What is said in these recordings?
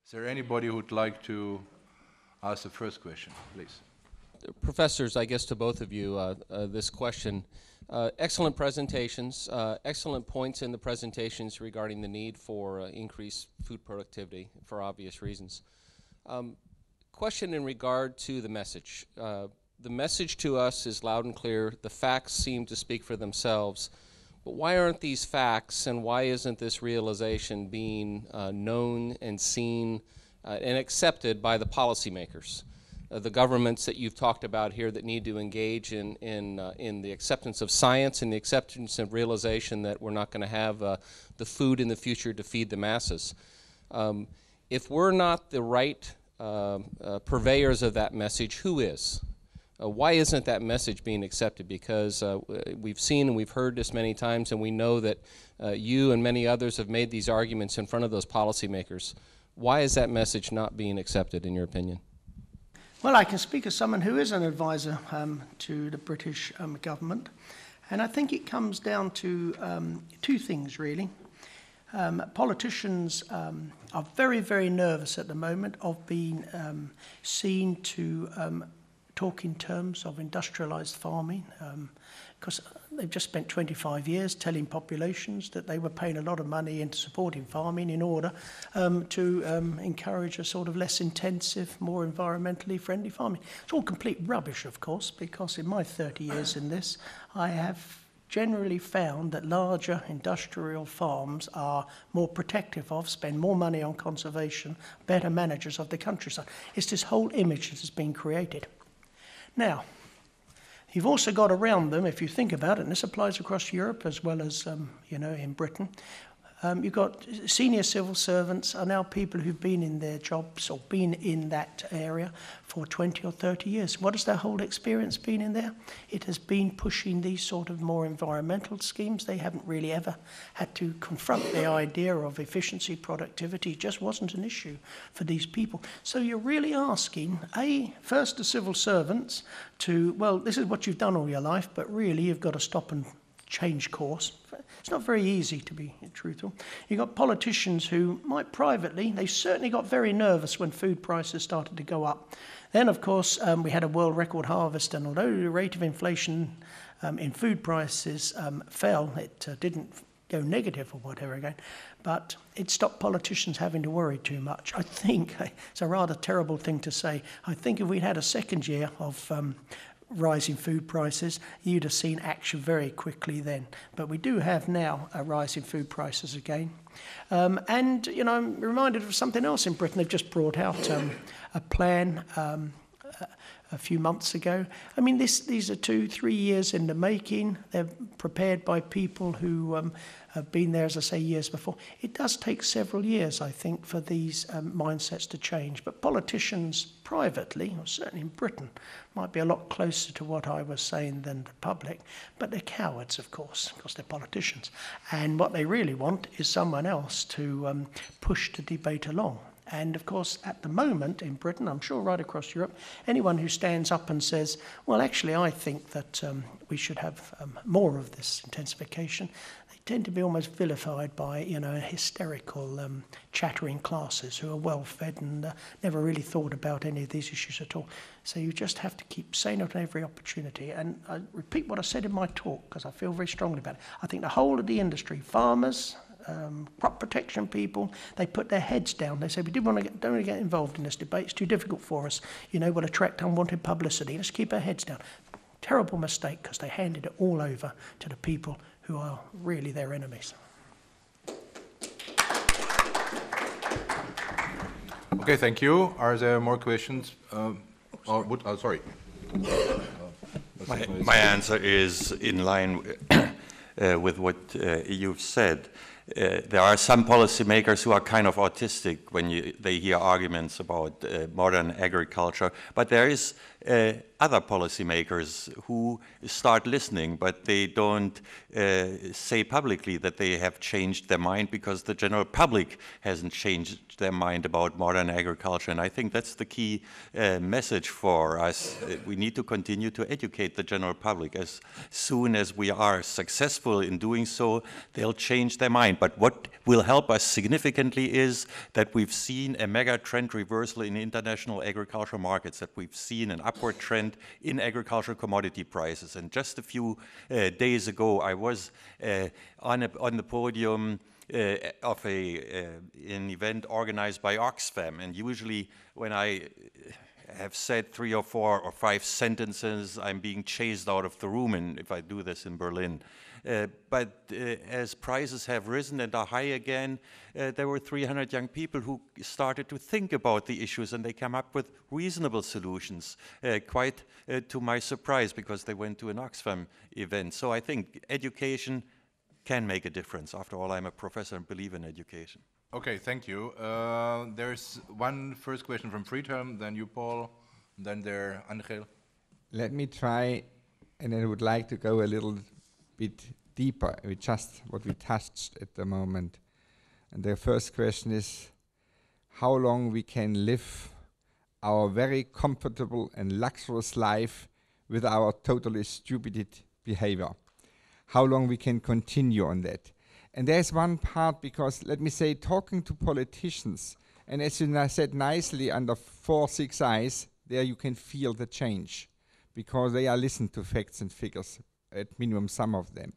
Is there anybody who would like to ask the first question, please? Professors, I guess to both of you, this question. Excellent presentations, excellent points in the presentations regarding the need for increased food productivity for obvious reasons. Question in regard to the message. The message to us is loud and clear. The facts seem to speak for themselves. But why aren't these facts, and why isn't this realization being known and seen and accepted by the policymakers? The governments that you've talked about here that need to engage in the acceptance of science and the acceptance of realization that we're not going to have the food in the future to feed the masses. If we're not the right purveyors of that message, who is? Why isn't that message being accepted? Because we've seen and we've heard this many times, and we know that you and many others have made these arguments in front of those policymakers. Why is that message not being accepted, in your opinion? Well, I can speak as someone who is an advisor to the British government, and I think it comes down to two things, really. Politicians are very, very nervous at the moment of being seen to talk in terms of industrialized farming, because they've just spent 25 years telling populations that they were paying a lot of money into supporting farming in order to encourage a sort of less intensive, more environmentally friendly farming. It's all complete rubbish, of course, because in my 30 years in this, I have generally found that larger industrial farms are more protective of, spend more money on conservation, better managers of the countryside. It's this whole image that has been created. Now, you've also got around them, if you think about it, and this applies across Europe as well as, in Britain, you've got senior civil servants are now people who've been in their jobs or been in that area for 20 or 30 years. What has their whole experience been in there? It has been pushing these sort of more environmental schemes. They haven't really ever had to confront the idea of efficiency, productivity. It just wasn't an issue for these people. So you're really asking, first the civil servants to, well, this is what you've done all your life, but really you've got to stop and change course. It's not very easy, to be truthful. You've got politicians who might privately, they certainly got very nervous when food prices started to go up. Then, of course, we had a world record harvest, and although the rate of inflation in food prices fell, it didn't go negative or whatever again, but it stopped politicians having to worry too much. I think, it's a rather terrible thing to say, I think if we'd had a second year of rising food prices, you'd have seen action very quickly then. But we do have now a rise in food prices again. And, I'm reminded of something else in Britain. They've just brought out a plan a few months ago. I mean, these are 2-3 years in the making. They're prepared by people who have been there, as I say, years before. It does take several years, I think, for these mindsets to change. But politicians privately, or certainly in Britain, might be a lot closer to what I was saying than the public. But they're cowards, of course, because they're politicians. And what they really want is someone else to push the debate along. And of course, at the moment in Britain, I'm sure right across Europe, anyone who stands up and says, well, actually, I think that we should have more of this intensification, they tend to be almost vilified by, hysterical chattering classes who are well-fed and never really thought about any of these issues at all. So you just have to keep saying it on every opportunity. And I repeat what I said in my talk, because I feel very strongly about it. I think the whole of the industry, farmers, crop protection people, they put their heads down. They say, we don't want to get involved in this debate. It's too difficult for us. We'll attract unwanted publicity. Let's keep our heads down. Terrible mistake, because they handed it all over to the people who are really their enemies. Okay, thank you. Are there more questions? Sorry. My answer is in line with what you've said. There are some policymakers who are kind of autistic when they hear arguments about modern agriculture, but there is other policymakers who start listening, but they don't say publicly that they have changed their mind because the general public hasn't changed their mind about modern agriculture. And I think that's the key message for us. We need to continue to educate the general public. As soon as we are successful in doing so, they'll change their mind. But what will help us significantly is that we've seen a mega trend reversal in international agricultural markets, that we've seen an upward trend in agricultural commodity prices. And just a few days ago, I was on the podium of an event organized by Oxfam. And usually when I have said 3 or 4 or 5 sentences, I'm being chased out of the room, and if I do this in Berlin. But as prices have risen and are high again, there were 300 young people who started to think about the issues, and they came up with reasonable solutions, quite to my surprise, because they went to an Oxfam event. So I think education can make a difference. After all, I'm a professor and believe in education. Okay, thank you. There's one first question from Friedhelm, then you, Paul, then there, Angel. Let me try, and I would like to go a little bit deeper with just what we touched at the moment. And the first question is how long we can live our very comfortable and luxurious life with our totally stupid behavior. How long we can continue on that. And there's one part, because let me say, talking to politicians, and as you said nicely, under 4-6 eyes, there you can feel the change, because they are listening to facts and figures, at minimum some of them.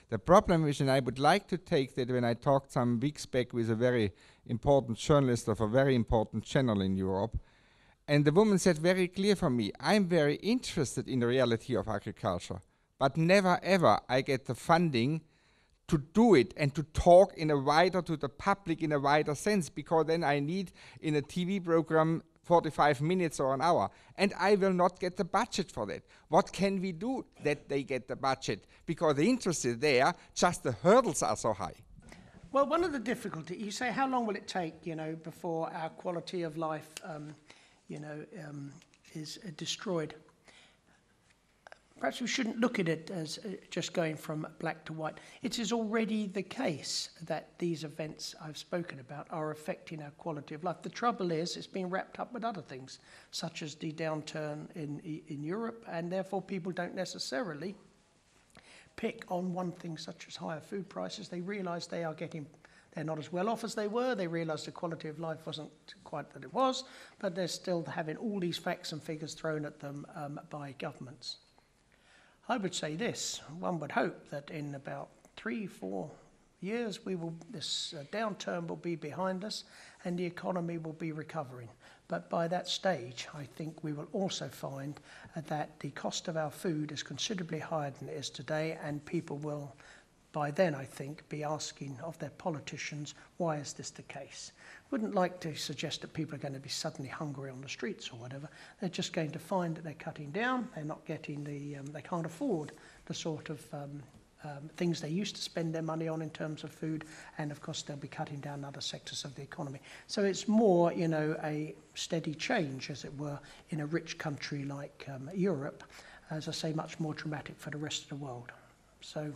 The problem is, and I would like to take that when I talked some weeks back with a very important journalist of a very important channel in Europe, and the woman said very clear for me, I'm very interested in the reality of agriculture, but never ever I get the funding to do it and to talk in a wider, to the public in a wider sense, because then I need in a TV program 45 minutes or an hour, and I will not get the budget for that. What can we do that they get the budget? Because the interest is there, just the hurdles are so high. Well, one of the difficulties, you say, how long will it take, before our quality of life, is destroyed? Perhaps we shouldn't look at it as just going from black to white. It is already the case that these events I've spoken about are affecting our quality of life. The trouble is it's being wrapped up with other things, such as the downturn in Europe, and therefore people don't necessarily pick on one thing such as higher food prices. They realise they're not as well off as they were. They realise the quality of life wasn't quite that it was, but they're still having all these facts and figures thrown at them by governments. I would say this, one would hope that in about 3-4 years this downturn will be behind us and the economy will be recovering. But by that stage, I think we will also find that the cost of our food is considerably higher than it is today, and people will, by then, I think, be asking of their politicians, why is this the case? Wouldn't like to suggest that people are going to be suddenly hungry on the streets or whatever. They're just going to find that they're cutting down, they're not getting they can't afford the sort of things they used to spend their money on in terms of food, and of course they'll be cutting down other sectors of the economy. So it's more, a steady change, as it were, in a rich country like Europe, as I say, much more dramatic for the rest of the world. So,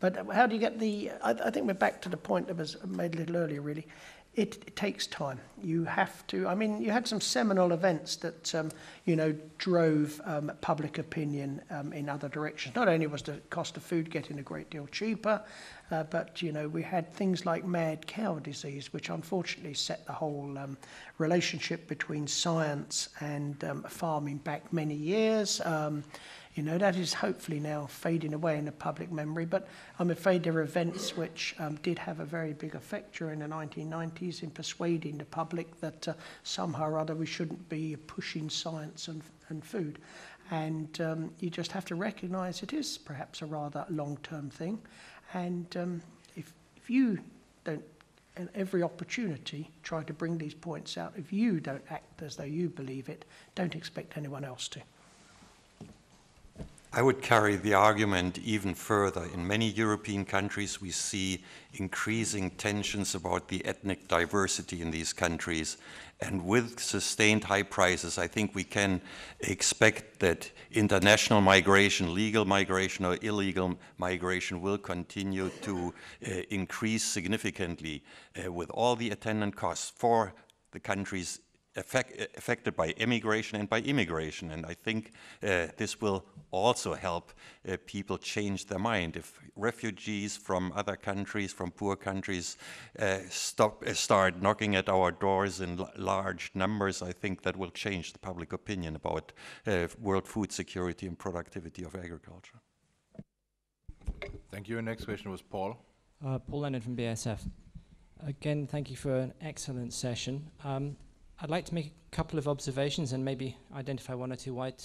but how do you get I think we're back to the point that was made a little earlier, really. It takes time. You have to, you had some seminal events that, drove public opinion in other directions. Not only was the cost of food getting a great deal cheaper, but, we had things like mad cow disease, which unfortunately set the whole relationship between science and farming back many years. That is hopefully now fading away in the public memory, but I'm afraid there are events which did have a very big effect during the 1990s in persuading the public that somehow or other we shouldn't be pushing science and food. And you just have to recognise it is perhaps a rather long-term thing. And if you don't, at every opportunity, try to bring these points out, if you don't act as though you believe it, don't expect anyone else to. I would carry the argument even further. In many European countries, we see increasing tensions about the ethnic diversity in these countries. And with sustained high prices, I think we can expect that international migration, legal migration or illegal migration, will continue to increase significantly with all the attendant costs for the countries affected by immigration and by immigration. And I think this will also help people change their mind. If refugees from other countries, from poor countries, start knocking at our doors in large numbers, I think that will change the public opinion about world food security and productivity of agriculture. Thank you. Next question was Paul. Paul Leonard from BASF. Again, thank you for an excellent session. I'd like to make a couple of observations and maybe identify one or two white